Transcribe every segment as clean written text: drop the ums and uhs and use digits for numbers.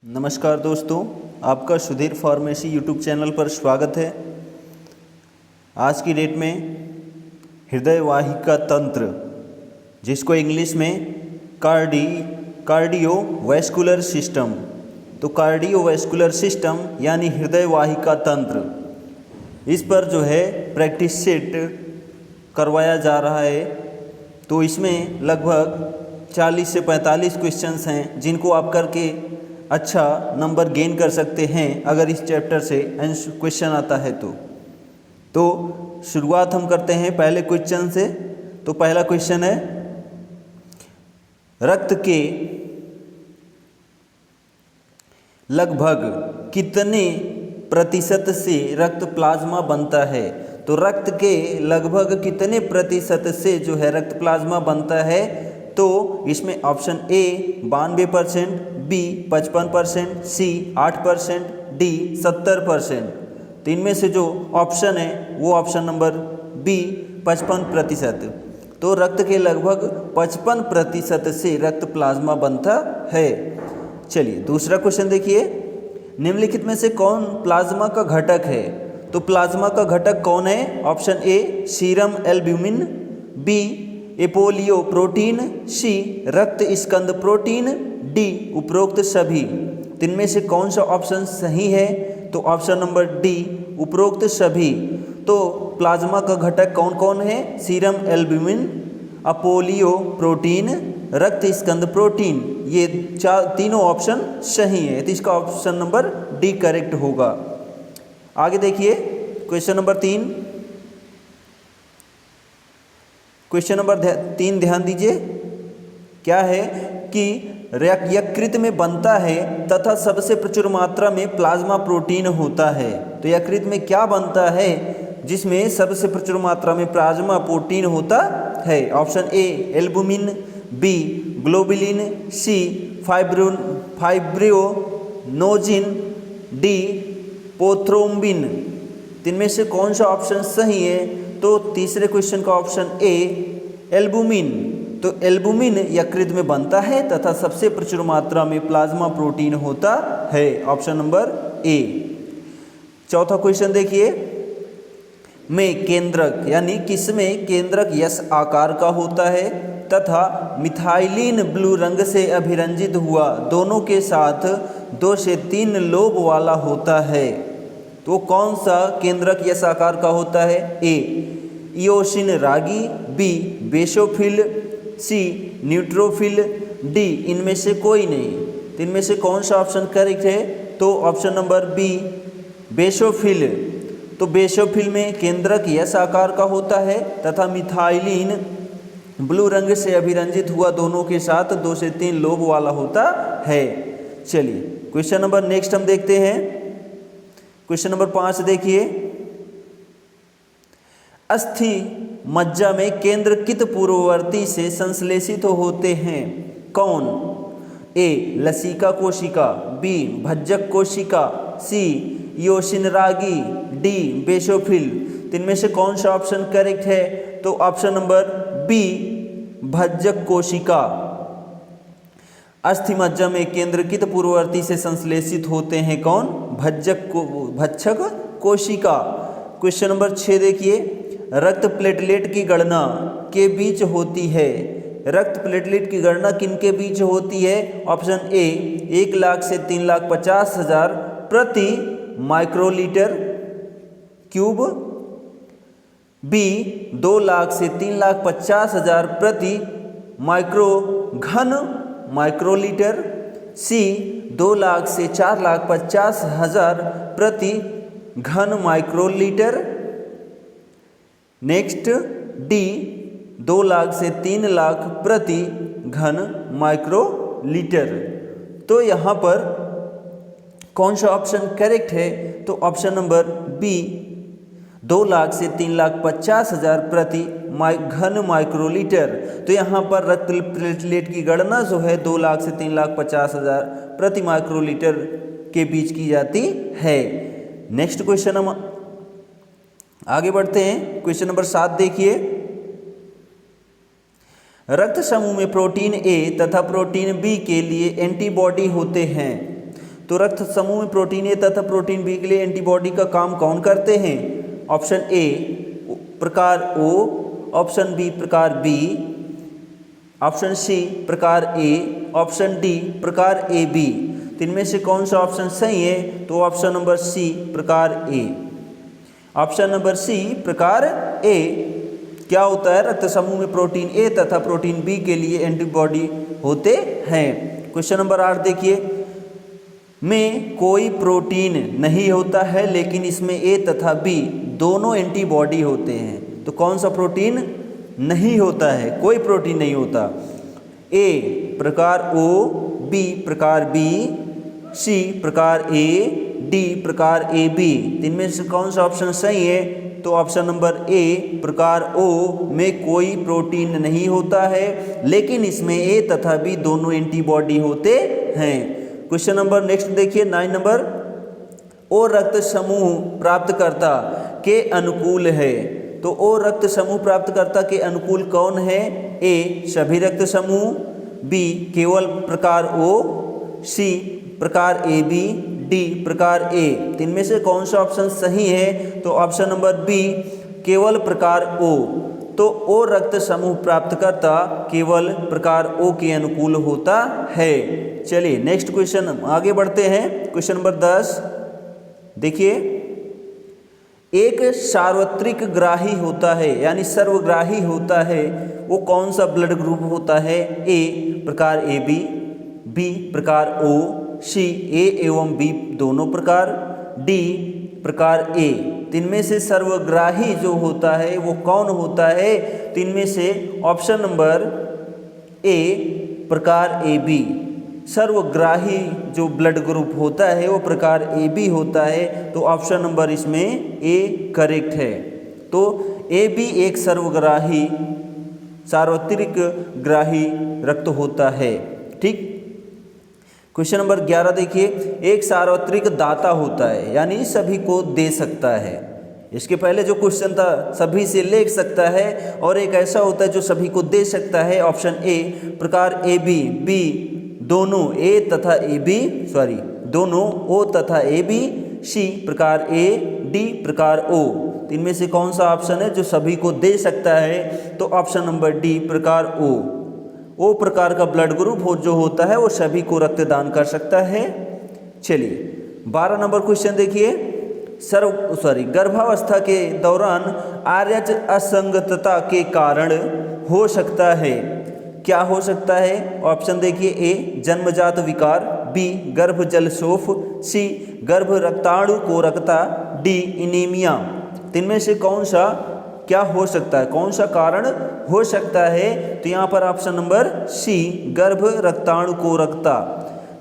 नमस्कार दोस्तों, आपका सुधीर फार्मेसी यूट्यूब चैनल पर स्वागत है। आज की डेट में हृदय वाहिका तंत्र, जिसको इंग्लिश में कार्डियोवैस्कुलर सिस्टम, तो कार्डियोवैस्कुलर सिस्टम यानी हृदय वाहिका तंत्र, इस पर जो है प्रैक्टिस सेट करवाया जा रहा है। तो इसमें लगभग 40 से 45 क्वेश्चंस हैं, जिनको आप करके अच्छा नंबर गेन कर सकते हैं अगर इस चैप्टर से क्वेश्चन आता है तो शुरुआत हम करते हैं पहले क्वेश्चन से। तो पहला क्वेश्चन है, रक्त के लगभग कितने प्रतिशत से रक्त प्लाज्मा बनता है? तो रक्त के लगभग कितने प्रतिशत से जो है रक्त प्लाज्मा बनता है? तो इसमें option A 92%, B 55%, C 8%, D 70%। तो इनमें से जो ऑप्शन है वो ऑप्शन नंबर बी 55%। तो रक्त के लगभग 55% से रक्त प्लाज्मा बनता है। चलिए दूसरा क्वेश्चन देखिए, निम्नलिखित में से कौन प्लाज्मा का घटक है? तो प्लाज्मा का घटक कौन है? Option A serum albumin, B protein, C रक्त स्कंद प्रोटीन, डी उपरोक्त सभी। इनमें से कौन सा ऑप्शन सही है? तो ऑप्शन नंबर डी उपरोक्त सभी। तो प्लाज्मा का घटक कौन कौन है? सीरम एल्ब्यूमिन, अपोलियो प्रोटीन, रक्त स्कंद प्रोटीन, ये तीनों ऑप्शन सही है। तो इसका ऑप्शन नंबर डी करेक्ट होगा। आगे देखिए क्वेश्चन नंबर 3। क्वेश्चन नंबर 3 ध्यान दीजिए, क्या है कि यकृत में बनता है तथा सबसे प्रचुर मात्रा में प्लाज्मा प्रोटीन होता है। तो यकृत में क्या बनता है जिसमें सबसे प्रचुर मात्रा में प्लाज्मा प्रोटीन होता है? Option A albumin, B globulin, C fibrinogen, D prothrombin. इनमें से कौन सा ऑप्शन सही है? तो तीसरे क्वेश्चन का ऑप्शन ए एल्बुमिन। तो एल्बुमिन यकृत में बनता है तथा सबसे प्रचुर मात्रा में प्लाज्मा प्रोटीन होता है, ऑप्शन नंबर ए। चौथा क्वेश्चन देखिए, में केंद्रक यानी किसमें केंद्रक यस आकार का होता है तथा मिथाइलिन ब्लू रंग से अभिरंजित हुआ दोनों के साथ 2 से 3 लोब वाला होता है? तो कौन सा केंद्रक यस आकार का होता है? ए इयोसिन रागी, बी बेसोफिल, सी न्यूट्रोफिल, डी इनमें से कोई नहीं। तो इनमें से कौन सा ऑप्शन करेक्ट है? तो ऑप्शन नंबर बी बेसोफिल। तो बेसोफिल में केंद्रक यस आकार का होता है तथा मिथाइलिन ब्लू रंग से अभिरंजित हुआ दोनों के साथ 2 से 3 लोब वाला होता है। चलिए क्वेश्चन नंबर नेक्स्ट हम देखते हैं। क्वेश्चन नंबर 5 देखिए, अस्थि मज्जा में केंद्रकित पूर्ववर्ती से संश्लेषित होते हैं कौन? ए लसिका कोशिका, बी भज्जक कोशिका, सी इयोसिन रागी, डी बेसोफिल। इनमें से कौन सा ऑप्शन करेक्ट है? तो ऑप्शन नंबर बी भज्जक कोशिका। अस्थि मज्जा में केंद्रकित पूर्ववर्ती से संश्लेषित होते हैं कौन? भज्जक कोशिका। क्वेश्चन नंबर 6 देखिए, रक्त प्लेटलेट की गणना के बीच होती है? रक्त प्लेटलेट की गणना किनके बीच होती है? ऑप्शन ए 1 लाख से 3,50,000 प्रति माइक्रोलीटर क्यूब, बी 2 लाख से 3,50,000 प्रति माइक्रो घन माइक्रोलीटर, सी 2 लाख से 4,50,000 प्रति घन माइक्रोलीटर, नेक्स्ट डी 2 लाख से 3 लाख प्रति घन माइक्रोलीटर। तो यहाँ पर कौन सा ऑप्शन करेक्ट है? तो ऑप्शन नंबर बी 2 लाख से 3,50,000 प्रति घन माइक्रोलीटर। तो यहाँ पर रक्त प्लेटलेट की गणना जो है 2 लाख से 3,50,000 प्रति माइक्रोलीटर के बीच की जाती है। नेक्स्ट क्वेश्चन हम आगे बढ़ते हैं। क्वेश्चन नंबर 7 देखिए, रक्त समूह में प्रोटीन ए तथा प्रोटीन बी के लिए एंटीबॉडी होते हैं। तो रक्त समूह में प्रोटीन ए तथा प्रोटीन बी के लिए एंटीबॉडी का काम कौन करते हैं? ऑप्शन ए प्रकार ओ, ऑप्शन बी प्रकार बी, ऑप्शन सी प्रकार ए, ऑप्शन डी प्रकार ए बी। तो इनमें से कौन सा ऑप्शन सही है? तो ऑप्शन नंबर सी प्रकार ए। ऑप्शन नंबर सी प्रकार ए। क्या होता है? रक्त समूह में प्रोटीन ए तथा प्रोटीन बी के लिए एंटीबॉडी होते हैं। क्वेश्चन नंबर 8 देखिए, में कोई प्रोटीन नहीं होता है लेकिन इसमें ए तथा बी दोनों एंटीबॉडी होते हैं। तो कौन सा प्रोटीन नहीं होता है? कोई प्रोटीन नहीं होता। ए प्रकार ओ, बी प्रकार बी, सी प्रकार ए, डी प्रकार ए बी। इनमें से कौन सा ऑप्शन सही है? तो ऑप्शन नंबर ए प्रकार ओ में कोई प्रोटीन नहीं होता है लेकिन इसमें ए तथा बी दोनों एंटीबॉडी होते हैं। क्वेश्चन नंबर नेक्स्ट देखिए 9 नंबर, ओ रक्त समूह प्राप्तकर्ता के अनुकूल है। तो ओ रक्त समूह प्राप्तकर्ता के अनुकूल कौन है? ए सभी रक्त समूह, बी केवल प्रकार ओ, सी प्रकार ए बी, डी प्रकार ए। इनमें से कौन सा ऑप्शन सही है? तो ऑप्शन नंबर बी केवल प्रकार ओ। तो ओ रक्त समूह प्राप्तकर्ता केवल प्रकार ओ के अनुकूल होता है। चलिए नेक्स्ट क्वेश्चन आगे बढ़ते हैं। क्वेश्चन नंबर 10 देखिए, एक सार्वत्रिक ग्राही होता है यानी सर्वग्राही होता है, वो कौन सा ब्लड ग्रुप होता है? ए प्रकार ए बी, बी प्रकार ओ, सी ए एवं बी दोनों प्रकार, डी प्रकार ए। इनमें से सर्वग्राही जो होता है वो कौन होता है? तो इनमें से ऑप्शन नंबर ए प्रकार ए बी। सर्वग्राही जो ब्लड ग्रुप होता है वो प्रकार ए बी होता है। तो ऑप्शन नंबर इसमें ए करेक्ट है। तो ए बी एक सर्वग्राही सार्वत्रिक ग्राही रक्त होता है। ठीक। क्वेश्चन नंबर 11 देखिए, एक सार्वत्रिक दाता होता है यानी सभी को दे सकता है। इसके पहले जो क्वेश्चन था सभी से ले सकता है, और एक ऐसा होता है जो सभी को दे सकता है। ऑप्शन ए प्रकार ए बी, बी दोनों ए तथा ए बी दोनों ओ तथा ए बी, सी प्रकार ए, डी प्रकार ओ। इनमें से कौन सा ऑप्शन है जो सभी को दे सकता है? तो ऑप्शन नंबर डी प्रकार ओ प्रकार का ब्लड ग्रुप जो होता है वो सभी को रक्तदान कर सकता है। चलिए 12 नंबर क्वेश्चन देखिए, गर्भावस्था के दौरान आर्यज असंगतता के कारण हो सकता है। क्या हो सकता है? ऑप्शन देखिए, ए जन्मजात विकार, बी गर्भ जल शोफ, सी गर्भ रक्ताणु कोरकता, डी इनीमिया। इनमें से कौन सा क्या हो सकता है? कौन सा कारण हो सकता है? तो यहाँ पर ऑप्शन नंबर सी गर्भ रक्ताणु कोरकता।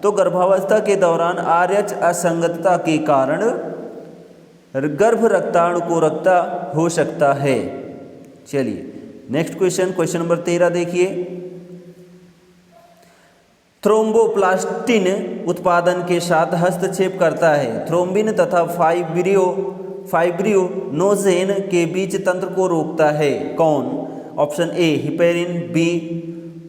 तो गर्भावस्था के दौरान आर्यज असंगतता के कारण गर्भ रक्ताणु कोरकता हो सकता है। चलिए नेक्स्ट क्वेश्चन नंबर 13 देखिए, थ्रोम्बोप्लास्टिन उत्पादन के साथ हस्तक्षेप करता है। थ्रोम्बिन तथा फाइब्रिनोजेन के बीच तंत्र को रोकता है कौन? Option A heparin, B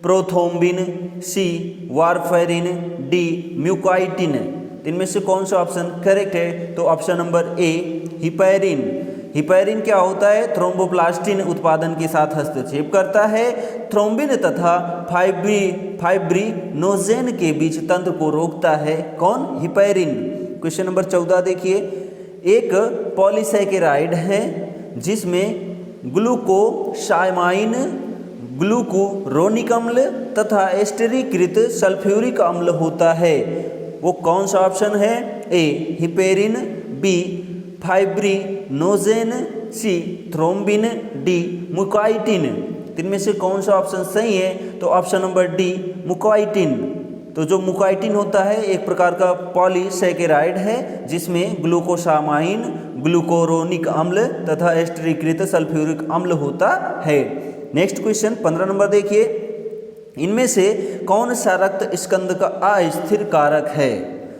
prothrombin, C warfarin, D म्यूकाइटिन। इनमें से कौन सा ऑप्शन करेक्ट है? तो option number A heparin. Heparin क्या होता है? थ्रोम्बोप्लास्टिन उत्पादन के साथ हस्तक्षेप करता है। थ्रोम्बिन तथा फाइब्रिनोजेन के बीच तंत्र को रोकता है कौन? हिपेरिन। क्वेश्चन नंबर 14 देखिए, एक पॉलीसैकेराइड है जिसमें ग्लूकोसामाइन, ग्लूकुरोनिक अम्ल तथा एस्टरीकृत सल्फ्यूरिक अम्ल होता है। वो कौन सा ऑप्शन है? ए हिपेरिन, बी फाइब्रिनोजेन, सी थ्रोम्बिन, डी म्यूकाइटिन। इनमें से कौन सा ऑप्शन सही है? तो ऑप्शन नंबर डी म्यूकाइटिन। तो जो म्यूकाइटिन होता है एक प्रकार का पॉलीसैकेराइड है जिसमें ग्लूकोसामाइन, ग्लूकुरोनिक अम्ल तथा एस्टरीकृत सल्फ्यूरिक अम्ल होता है। नेक्स्ट क्वेश्चन 15 नंबर देखिए, इनमें से कौन सा रक्त स्कंद का अस्थिर कारक है?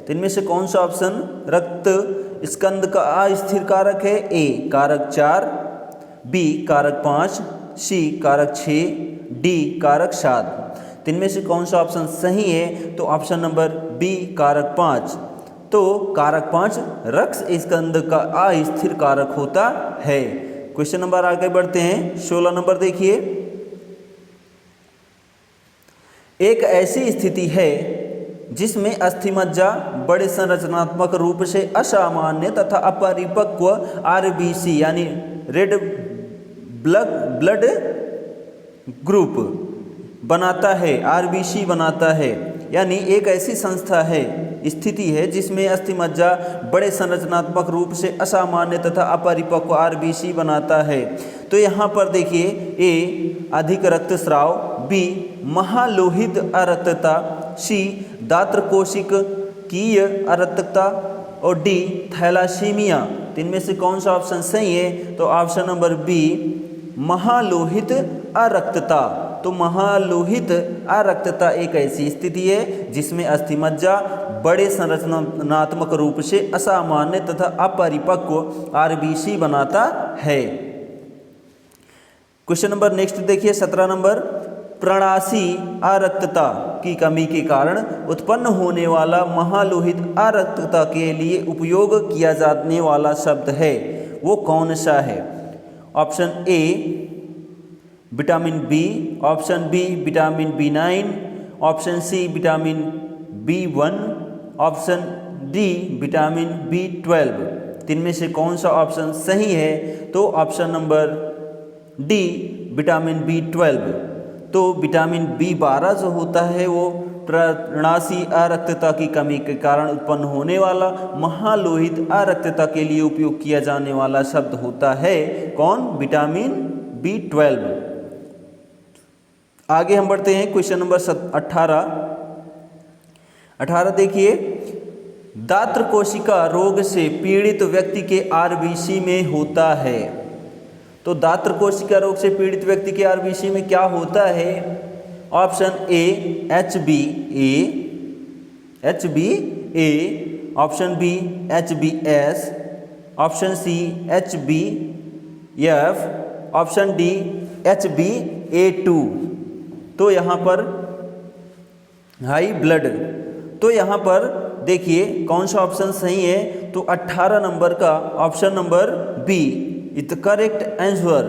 तो इनमें से कौन सा ऑप्शन रक्त स्कंद का अस्थिर कारक है? ए कारक 4, बी कारक 5, सी कारक 6, डी कारक 7। इनमें से कौन सा ऑप्शन सही है? तो ऑप्शन नंबर बी कारक 5। तो कारक 5 रक्त स्कंद का अस्थिर कारक होता है। क्वेश्चन नंबर आगे बढ़ते हैं, 16 नंबर देखिए। एक ऐसी स्थिति है जिसमें अस्थिमज्जा बड़े संरचनात्मक रूप से असामान्य तथा अपरिपक्व आरबीसी यानी रेड ब्लड ग्रुप बनाता है, आरबीसी बनाता है। यानी एक ऐसी संस्था है, स्थिति है जिसमें अस्थिमज्जा बड़े संरचनात्मक रूप से असामान्य तथा अपरिपक्व आरबीसी बनाता है। तो यहाँ पर देखिए, ए अधिक रक्तस्राव, बी महालोहित अरक्तता, सी दात्र कोशिकीय अरक्तता और डी थैलासीमिया। तो इनमें से कौन सा ऑप्शन सही है? तो ऑप्शन नंबर बी महालोहित अरक्तता। तो महालोहित अरक्तता एक ऐसी स्थिति है जिसमें अस्थिमज्जा बड़े संरचनात्मक रूप से असामान्य तथा अपरिपक्व आरबीसी बनाता है। क्वेश्चन नंबर नेक्स्ट देखिए, 17 नंबर। प्रणाशी अरक्तता की कमी के कारण उत्पन्न होने वाला महालोहित अरक्तता के लिए उपयोग किया जाने वाला शब्द है, वो कौन सा है? Option A vitamin B, option B vitamin B9, option C vitamin B1, option D vitamin B12। इनमें से कौन सा ऑप्शन सही है? तो option number D vitamin B12। तो विटामिन B12 जो होता है वो प्रणाशी अरक्तता की कमी के कारण उत्पन्न होने वाला महालोहित अरक्तता के लिए उपयोग किया जाने वाला शब्द होता है कौन? Vitamin B12। आगे हम बढ़ते हैं, क्वेश्चन नंबर 18 देखिए। दात्र कोशिका रोग से पीड़ित व्यक्ति के आरबीसी में होता है। तो दात्र कोशिका रोग से पीड़ित व्यक्ति के आरबीसी में क्या होता है? Option A HbA, option B HbS, option C HbF, option D HbA2। तो यहाँ पर हाई ब्लड। तो यहाँ पर देखिए कौन सा ऑप्शन सही है? तो 18 नंबर का option number B is the correct answer.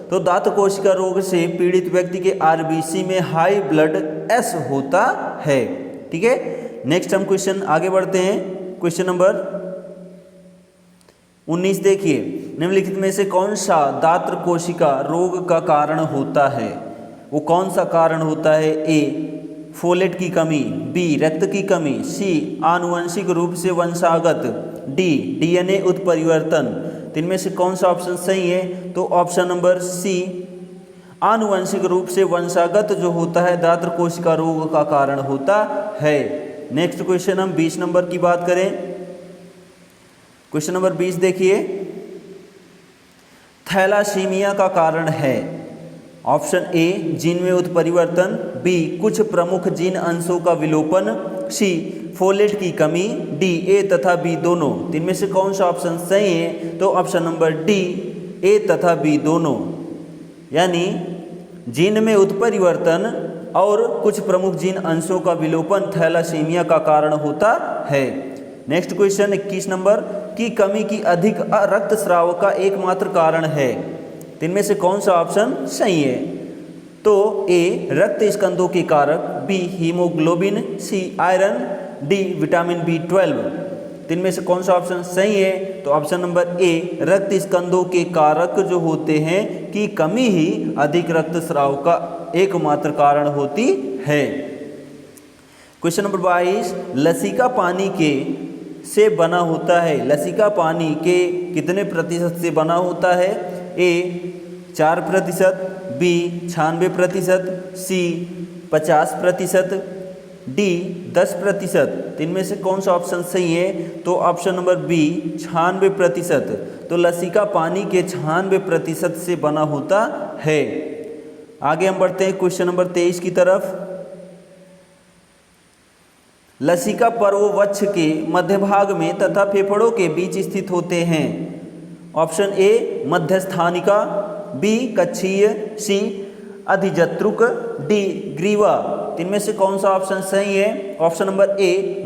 तो दात्र कोशिका रोग से पीड़ित व्यक्ति के आरबीसी में हाई ब्लड एस होता है। ठीक है, नेक्स्ट हम क्वेश्चन आगे बढ़ते हैं। क्वेश्चन नंबर 19 देखिए, निम्नलिखित में से कौन सा दात्र कोशिका रोग का कारण होता है? वो कौन सा कारण होता है? ए फोलेट की कमी, बी रक्त की कमी, सी आनुवंशिक रूप से वंशागत, डी डीएनए उत्परिवर्तन। इनमें से कौन सा ऑप्शन सही है? तो ऑप्शन नंबर सी आनुवंशिक रूप से वंशागत जो होता है दात्र कोशिका रोग का कारण होता है। नेक्स्ट क्वेश्चन हम 20 नंबर की बात करें। क्वेश्चन नंबर 20 देखिए, थैलासीमिया का कारण है। ऑप्शन ए जीन में उत्परिवर्तन, बी कुछ प्रमुख जीन अंशों का विलोपन, सी फोलेट की कमी, डी ए तथा बी दोनों। इनमें से कौन सा ऑप्शन सही है? तो ऑप्शन नंबर डी ए तथा बी दोनों। यानी जीन में उत्परिवर्तन और कुछ प्रमुख जीन अंशों का विलोपन थैलासीमिया का कारण होता है। नेक्स्ट क्वेश्चन 21 नंबर की कमी की अधिक रक्तस्राव का एकमात्र कारण है। इनमें से कौन सा ऑप्शन सही है? तो ए रक्त स्कंदों के कारक, B haemoglobin, C iron, D vitamin B12। इनमें से कौन सा ऑप्शन सही है? तो ऑप्शन नंबर ए रक्त स्कंदों के कारक जो होते हैं की कमी ही अधिक रक्तस्राव का एकमात्र कारण होती है। क्वेश्चन नंबर 22, लसिका पानी के से बना होता है। लसिका पानी के कितने प्रतिशत से बना होता है? ए 4%, बी 96%, सी 50%, डी 10%। इनमें से कौन सा ऑप्शन सही है? तो ऑप्शन नंबर बी 96%। तो लसिका पानी के 96% से बना होता है। आगे हम बढ़ते हैं क्वेश्चन नंबर 23 की तरफ। लसिका पर्ववृक्ष के मध्य भाग में तथा फेफड़ों के बीच स्थित होते हैं। ऑप्शन ए मध्यस्थानिका, बी कक्षीय, सी अधिजत्रुक, डी ग्रीवा। इनमें से कौन सा ऑप्शन सही है? ऑप्शन नंबर ए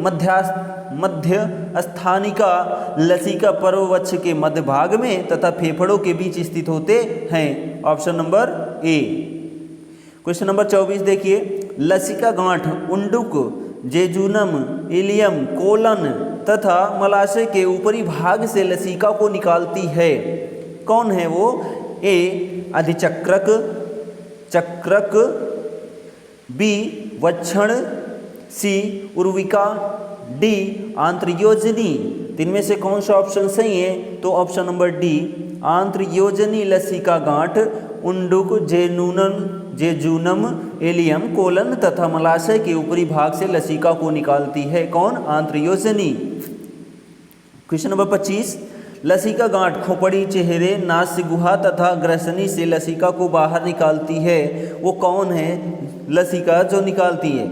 मध्य स्थानिका लसिका पर्ववृक्ष के मध्य भाग में तथा फेफड़ों के बीच स्थित होते हैं। ऑप्शन नंबर ए। क्वेश्चन नंबर 24 देखिए, लसिका गांठ उंडुक, जेजुनम, इलियम, कोलन तथा मलाशय के ऊपरी भाग से लसिका को निकालती है। कौन है वो? ए अधिचक्रक, चक्रक, बी वक्षण, सी उर्विका, डी आंत्रयोजनी। इनमें से कौन सा ऑप्शन सही है? तो ऑप्शन नंबर डी आंत्रयोजनी लसिका गांठ उंडुक, जेजुनम, एलियम, कोलन तथा मलाशय के ऊपरी भाग से लसिका को निकालती है। कौन? आंत्रयोजनी। क्वेश्चन नंबर 25, लसिका गांठ खोपड़ी, चेहरे, नास्य गुहा तथा ग्रसनी से लसिका को बाहर निकालती है। वो कौन है लसिका जो निकालती है?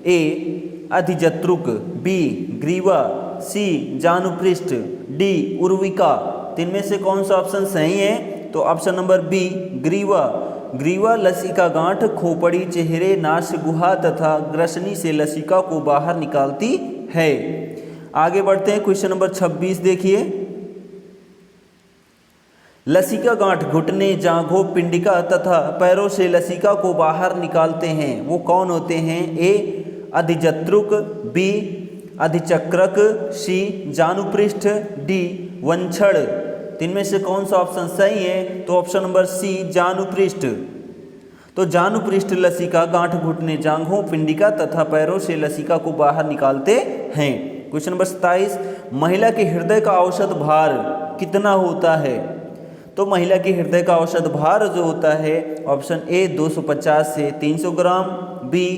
ए अधिजत्रुक, बी ग्रीवा, सी जानुपृष्ठ, डी उर्विका। इनमें से कौन सा ऑप्शन सही है? तो ऑप्शन नंबर बी ग्रीवा। ग्रीवा लसिका गांठ खोपड़ी, चेहरे, नास्य गुहा तथा ग्रसनी से लसिका को बाहर निकालती है। आगे बढ़ते हैं, क्वेश्चन नंबर 26 देखिए, लसिका गांठ घुटने, जांघों, पिंडिका तथा पैरों से लसिका को बाहर निकालते हैं। वो कौन होते हैं? ए अधिजत्रुक, बी अधिचक्रक, सी जानुपृष्ठ, डी वंक्षण। इनमें से कौन सा ऑप्शन सही है? तो ऑप्शन नंबर सी जानुपृष्ठ। तो जानुपृष्ठ लसिका गांठ घुटने, जांघों, पिंडिका तथा पैरों से लसिका को बाहर निकालते हैं। क्वेश्चन नंबर 27, महिला के हृदय का औसत भार कितना होता है? तो महिला के हृदय का औसत भार जो होता है, ऑप्शन ए 250 से 300 ग्राम, बी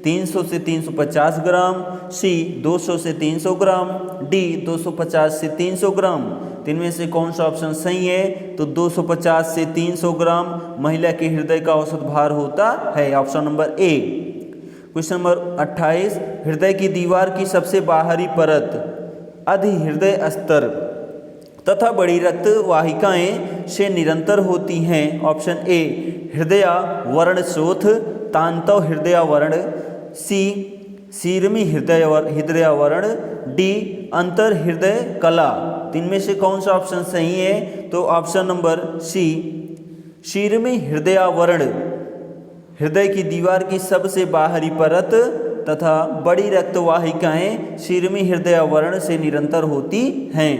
300 से 350 ग्राम, सी 200 से 300 ग्राम, डी 250 से 300 ग्राम। इनमें से कौन सा ऑप्शन सही है? तो 250 से 300 ग्राम महिला के हृदय का औसत भार होता है। ऑप्शन नंबर ए। क्वेश्चन नंबर 28, हृदय की दीवार की सबसे बाहरी परत अधिहृदय अस्तर तथा बड़ी रक्त वाहिकाएं से निरंतर होती हैं। ऑप्शन ए हृदयावरण स्रोत, तांतव हृदयावरण, सी सीरमी हृदयावरण, डी अंतर हृदय कला। इनमें से कौन सा ऑप्शन सही है? तो ऑप्शन नंबर सी शीर्मी हृदयावरण हृदय की दीवार की सबसे बाहरी परत तथा बड़ी रक्त वाहिकाएं शीर्मी हृदयावरण से निरंतर होती हैं।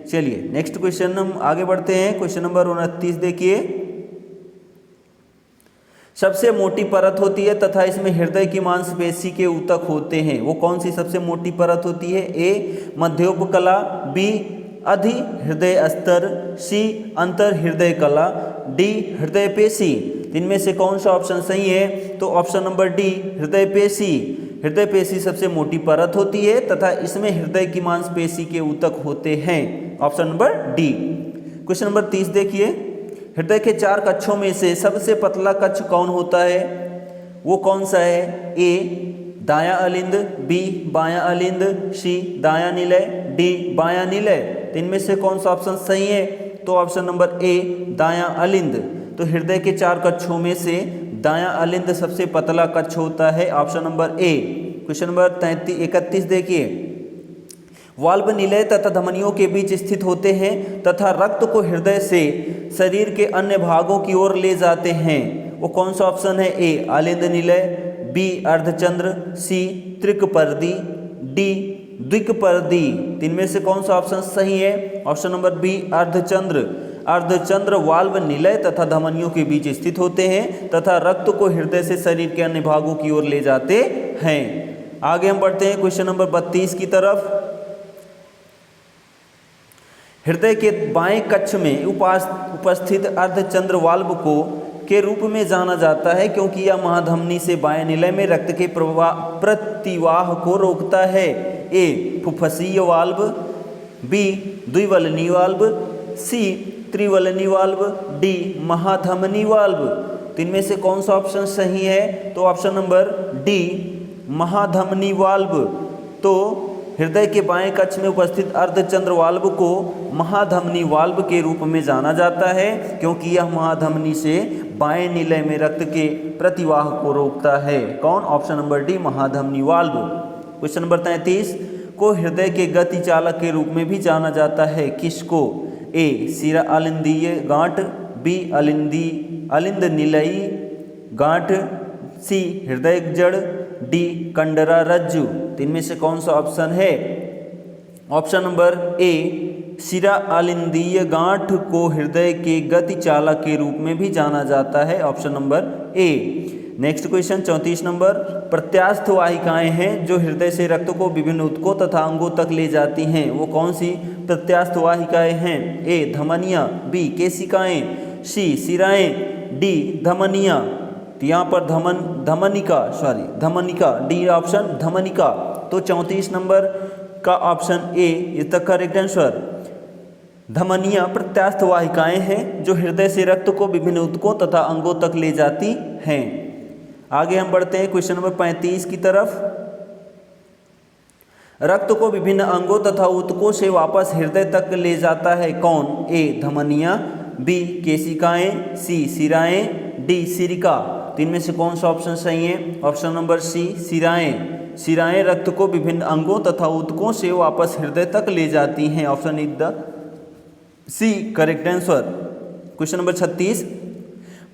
चलिए नेक्स्ट क्वेश्चन हम आगे बढ़ते हैं। क्वेश्चन नंबर 29 देखिए, सबसे मोटी परत होती है तथा इसमें हृदय की मांसपेशी के ऊतक होते हैं। वो कौन सी सबसे मोटी परत होती है? ए मध्योपकला, बी अधि हृदय अस्तर, सी अंतर हृदय कला, डी हृदय पेशी। इनमें से कौन सा ऑप्शन सही है? तो ऑप्शन नंबर डी हृदय पेशी। हृदय पेशी सबसे मोटी परत होती है तथा इसमें हृदय की मांसपेशी के ऊतक होते हैं। Option number D. Question number 30 देखिए, हृदय के 4 कक्षों में से सबसे पतला कक्ष कौन होता है? वो कौन सा है? ए दायां अलिंद, बी बायां अलिंद, सी दायां निलय, डी बायां निलय। इनमें से कौन सा ऑप्शन सही है? तो ऑप्शन नंबर ए दायां अलिंद। तो हृदय के 4 कक्षों में से दायां अलिंद सबसे पतला कक्ष होता है। ऑप्शन नंबर ए। क्वेश्चन नंबर 31 देखिए, वाल्व निलय तथा धमनियों के बीच स्थित होते हैं तथा रक्त को हृदय से शरीर के अन्य भागों की ओर ले जाते हैं। वो कौन सा ऑप्शन है? ए आलिंद निलय, बी अर्धचंद्र, सी त्रिकपर्दी, डी द्विकपर्दी। इनमें से कौन सा ऑप्शन सही है? ऑप्शन नंबर बी अर्धचंद्र। अर्धचंद्र वाल्व निलय तथा धमनियों के बीच स्थित होते हैं तथा रक्त को हृदय से शरीर के अन्य भागों की ओर ले जाते हैं। आगे हम बढ़ते हैं क्वेश्चन नंबर 32 की तरफ। हृदय के बाएं कक्ष में उपस्थित अर्धचंद्र वाल्व को के रूप में जाना जाता है क्योंकि यह महाधमनी से बाएं निलय में रक्त के प्रतिवाह को रोकता है। ए फुफ्फुसीय वाल्व, बी द्विवलनी वाल्व, सी त्रिवलनी वाल्व, डी महाधमनी वाल्व। इनमें से कौन सा ऑप्शन सही है? तो ऑप्शन नंबर डी महाधमनी वाल्व। तो हृदय के बाएं कक्ष में उपस्थित अर्धचंद्र वाल्व को महाधमनी वाल्व के रूप में जाना जाता है क्योंकि यह महाधमनी से बाएं निलय में रक्त के प्रतिवाह को रोकता है। कौन? ऑप्शन नंबर डी महाधमनी वाल्व। क्वेश्चन नंबर 33, को हृदय के गति चालक के रूप में भी जाना जाता है? किसको? ए शिरा अलिंदीय गांठ, बी अलिंद निलयी गांठ, सी हृदय जड़, डी कंडरा रज्जु। तो इनमें से कौन सा ऑप्शन है? ऑप्शन नंबर ए शिरा अलिंदीय गांठ को हृदय के गति चालक के रूप में भी जाना जाता है। ऑप्शन नंबर ए। नेक्स्ट क्वेश्चन 34 नंबर, प्रत्यास्थ वाहिकाएं हैं जो हृदय से रक्त को विभिन्न ऊतकों तथा अंगों तक ले जाती हैं, वो कौन सी प्रत्यास्थ वाहिकाएं हैं? ए धमनियां, बी केशिकाएं, सी शिराएं, डी धमनियां। तो यहाँ पर धमनिका, डी ऑप्शन धमनिका। तो 34 नंबर का option A is the correct answer. धमनियां प्रत्यास्थ वाहिकाएं हैं जो हृदय से रक्त को विभिन्न ऊतकों तथा अंगों तक ले जाती हैं। आगे हम बढ़ते हैं क्वेश्चन नंबर 35 की तरफ। रक्त को विभिन्न अंगों तथा ऊतकों से वापस हृदय तक ले जाता है कौन? ए धमनियां, बी केशिकाएं, सी शिराएं, डी सिरिका। तो इनमें से कौन सा ऑप्शन सही है? Option number C शिराएं। शिराएं रक्त को विभिन्न अंगों तथा ऊतकों से वापस हृदय तक ले जाती हैं। Option is the C correct answer. Question number 36,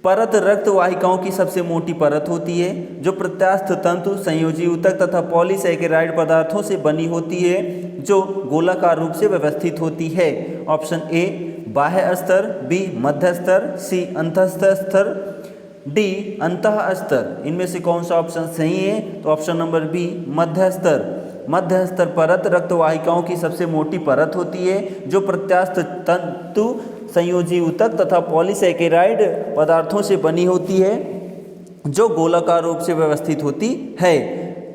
परत रक्त वाहिकाओं की सबसे मोटी परत होती है जो प्रत्यास्थ तंतु, संयोजी ऊतक तथा पॉलीसैकेराइड पदार्थों से बनी होती है जो गोलाकार रूप से व्यवस्थित होती है। ऑप्शन ए बाह्य स्तर, बी मध्य स्तर, सी अंतःस्थ स्तर, डी अंतः स्तर। इनमें से कौन सा ऑप्शन सही है? तो ऑप्शन नंबर बी मध्य स्तर। मध्य स्तर परत रक्त वाहिकाओं की सबसे मोटी परत होती है जो प्रत्यास्थ तंतु, संयोजी ऊतक तथा पॉलीसैकेराइड पदार्थों से बनी होती है जो गोलाकार रूप से व्यवस्थित होती है।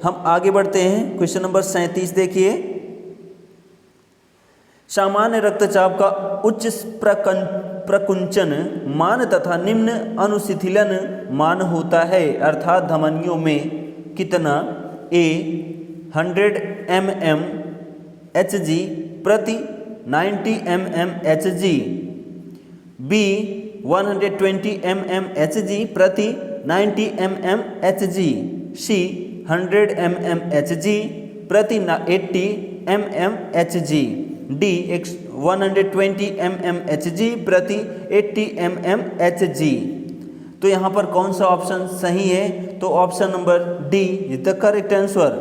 हम आगे बढ़ते हैं क्वेश्चन नंबर 37 देखिए। सामान्य रक्तचाप का उच्च प्रकुंचन मान तथा निम्न अनुशिथिलन मान होता है, अर्थात धमनियों में कितना? ए 100 mm Hg प्रति 90 mm Hg, B 120 mm Hg प्रति 90 mm Hg, सी 100 mm Hg प्रति 80 mm Hg, D 120 mm Hg प्रति 80 mm Hg। तो यहाँ पर कौन सा ऑप्शन सही है? तो option number D is the correct answer.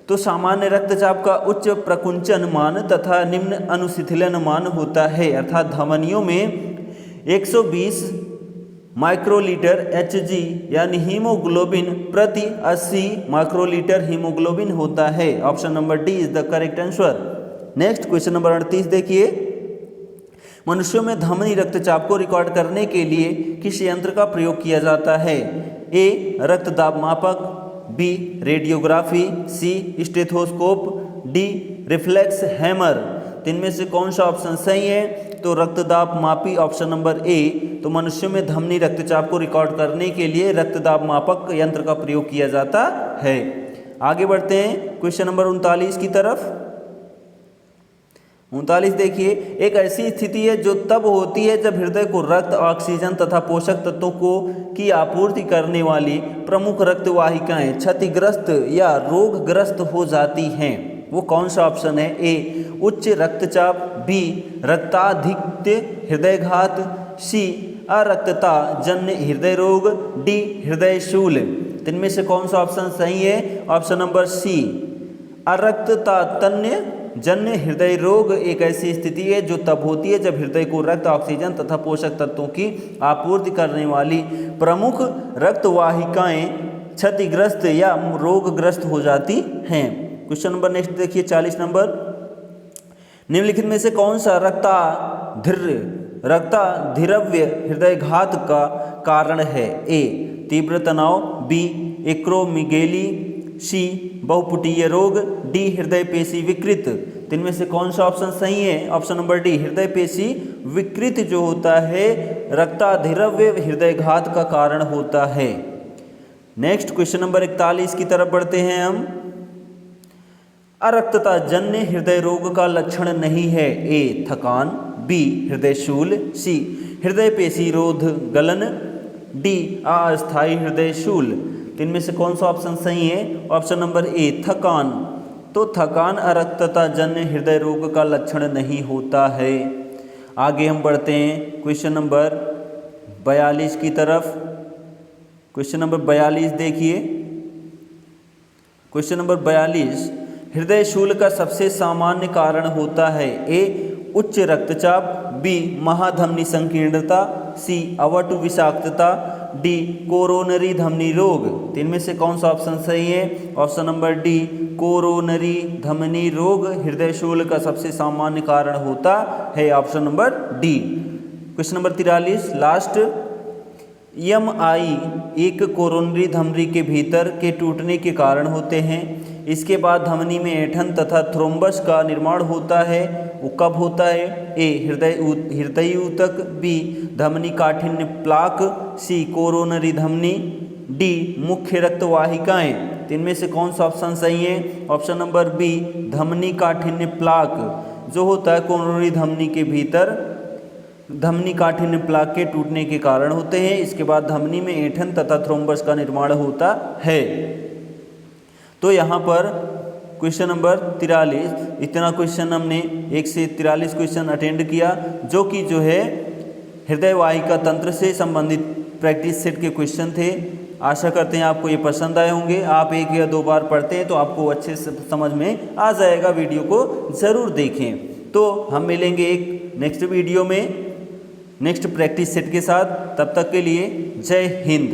तो सामान्य रक्तचाप का उच्च प्रकुंचन मान तथा निम्न अनुशिथिलन मान होता है, अर्थात धमनियों में 120 माइक्रोलीटर Hg यानी हीमोग्लोबिन प्रति 80 माइक्रोलीटर हीमोग्लोबिन होता है। Option number D is the correct answer. Next question number 38 देखिए। मनुष्यों में धमनी रक्तचाप को रिकॉर्ड करने के लिए किस यंत्र का प्रयोग किया जाता है? ए रक्तदाब मापक, बी रेडियोग्राफी, सी स्टेथोस्कोप, डी रिफ्लेक्स हैमर। तो इनमें से कौन सा ऑप्शन सही है? तो रक्तदाब मापी ऑप्शन नंबर ए। तो मनुष्यों में धमनी रक्तचाप को रिकॉर्ड करने के लिए रक्तदाब मापक यंत्र का प्रयोग किया जाता है। आगे बढ़ते हैं क्वेश्चन नंबर 39 की तरफ। 39 देखिए। एक ऐसी स्थिति है जो तब होती है जब हृदय को रक्त, ऑक्सीजन तथा पोषक तत्वों को की आपूर्ति करने वाली प्रमुख रक्त वाहिकाएं क्षतिग्रस्त या रोगग्रस्त हो जाती हैं। वो कौन सा ऑप्शन है? ए उच्च रक्तचाप, बी रक्ताधिक्य हृदयघात, सी अरक्तता जन्य हृदय रोग, डी हृदय शूल। इनमें से कौन सा ऑप्शन सही है? ऑप्शन नंबर सी अरक्तता तन्य जन्य हृदय रोग एक ऐसी स्थिति है जो तब होती है जब हृदय को रक्त, ऑक्सीजन तथा पोषक तत्वों की आपूर्ति करने वाली प्रमुख रक्त वाहिकाएं क्षतिग्रस्त या रोगग्रस्त हो जाती हैं। क्वेश्चन नंबर नेक्स्ट देखिए 40 नंबर। निम्नलिखित में से कौन सा रक्ताधिरव्य हृदयघात का कारण है? ए तीव्र तनाव, बी एक्रोमिगेली, सी बहुपुटीय रोग, डी हृदय पेशी विकृत। तो इनमें से कौन सा ऑप्शन सही है? ऑप्शन नंबर डी हृदय पेशी विकृत जो होता है रक्ताधिरव्य हृदयघात का कारण होता है। नेक्स्ट क्वेश्चन नंबर 41 की तरफ बढ़ते हैं हम। अरक्तता जन्य हृदय रोग का लक्षण नहीं है। ए थकान, बी हृदय शूल, सी हृदय पेशी रोध गलन, डी अस्थायी हृदय शूल। तो इनमें से कौन सा ऑप्शन सही है? ऑप्शन नंबर ए थकान। तो थकान अरक्तता जन्य हृदय रोग का लक्षण नहीं होता है। आगे हम बढ़ते हैं क्वेश्चन नंबर 42 की तरफ। क्वेश्चन नंबर 42 देखिए। क्वेश्चन नंबर 42, हृदय शूल का सबसे सामान्य कारण होता है ए उच्च रक्तचाप, बी महाधमनी संकीर्णता, सी अवटु विषाक्तता, डी कोरोनरी धमनी रोग। तो इनमें से कौन सा ऑप्शन सही है? ऑप्शन नंबर डी कोरोनरी धमनी रोग हृदय शूल का सबसे सामान्य कारण होता है। Option number D. Question number 43 last, EMI एक कोरोनरी धमनी के भीतर के टूटने के कारण होते हैं। इसके बाद धमनी में ऐंठन तथा थ्रोम्बस का निर्माण होता है। वो कब होता है? ए हृदय ऊतक, बी धमनी काठिन्य प्लाक, सी कोरोनरी धमनी, डी मुख्य रक्तवाहिकाएं। तो इनमें से कौन सा ऑप्शन सही है? ऑप्शन नंबर बी धमनी काठिन्य प्लाक जो होता है कोरोनरी धमनी के भीतर धमनी काठिन्य प्लाक के टूटने के कारण होते हैं। इसके बाद धमनी में ऐंठन तथा थ्रोम्बस का निर्माण होता है। तो यहाँ पर क्वेश्चन नंबर 43 इतना क्वेश्चन हमने 1 से 43 क्वेश्चन अटेंड किया, जो कि जो है हृदय वाहिका तंत्र से संबंधित प्रैक्टिस सेट के क्वेश्चन थे। आशा करते हैं आपको ये पसंद आए होंगे। आप 1 या 2 बार पढ़ते हैं तो आपको अच्छे से समझ में आ जाएगा। वीडियो को ज़रूर देखें। तो हम मिलेंगे एक नेक्स्ट वीडियो में नेक्स्ट प्रैक्टिस सेट के साथ। तब तक के लिए जय हिंद।